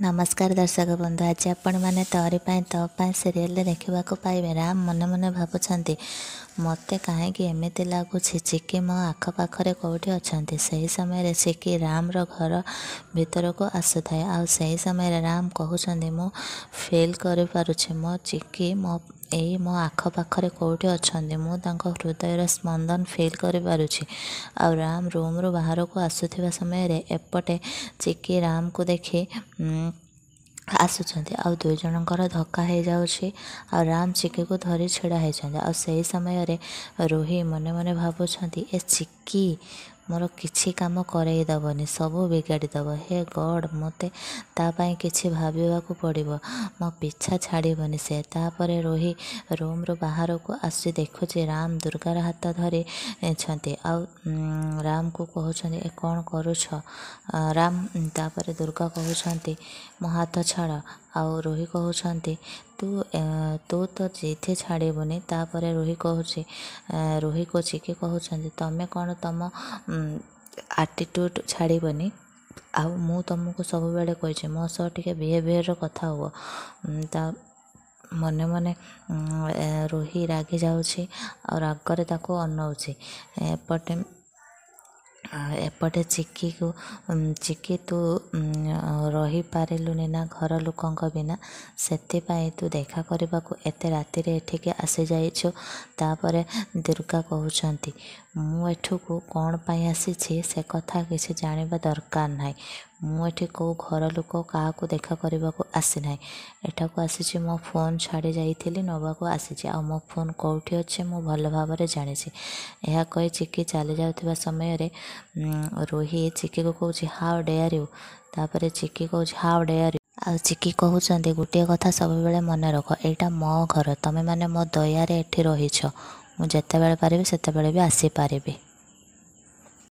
नमस्कार दर्शक बंधु। आज आपण मैंने तोरी तो सीरियल देखा पाइबे। राम मन मन भावुंट मत कहीं एमती लगुच चिकी मो आखपाखे कौटी अच्छा। से समय चिकी राम घर भीतर को आसुए आई समय राम कहते मु फिल कर मो चिकी मो आखपाखे कौटी अच्छा मुझे हृदय स्पंदन फिल कर राम रूम रू बाहर को आसुवा समय एपटे चिकी राम को देखी आसुचंती आ दुई जनकर धक्का हो जाउछि आ राम चिकी को धरी छिड़ा होती आ से समय रे रोही मने मने भावुंट ए चिकी मोर किछि काम करई दबनी सबू बिगाड़ी दब। हे गॉड मते तापाई किछि भाविबाकू पड़िबो मो पिछा छाड़बनी से। तापर रोही रूम रो बाहर को आसी देखुचे राम दुर्गार हाथ धरी छंती आ राम को कहउछंती ए कोन करूछ राम। तापर दुर्गा कहउछंती मो हाथ छाड़ आ रोही कहउछंती तू तो जीथे छाड़बुनी। तापर रोही कहूची रोही को चिकी कहउछंती तमे कौन तुम आटिट्यूड छाड़बनी आ मु तुमको सब बेले कही मो सह टिके बिहेवियर कथा हुआ। मने मने रोही रागी जाऊँगी और रागरे ताको अनाऊँगी। एपटे चिकी तू रही पारिलुनी ना घर लोकों बिना सेतिपाई तू देखा करने को एते राति रे एठिके आसी जाइछु। तापर दुर्गा कहउछंती मु एठुको कौन पाई आसी से कथा किसी जानिबा दरकार नाही। मु एठी को घर लोक क्या देखा करने को आसी ना एठाको आसी मो फोन छाड़ी जाइथिली नवा को आसी आ मो फोन कौटी अच्छे मु भल भाव जानी। यह कही चिकी चली जाउथिबा समय रे रोही चिकी को कहूँ हाउ डेयर यू। तापर चिकी कहूँ हाउ डेयर यू आ चिकी कहउछंती गोटे कथा सब बेले मन रख एटा मो घर तमे माने मो दयारे एठी रहिछ मु जेते बेले पारिबे सेते बेले भी आसी पारिबे।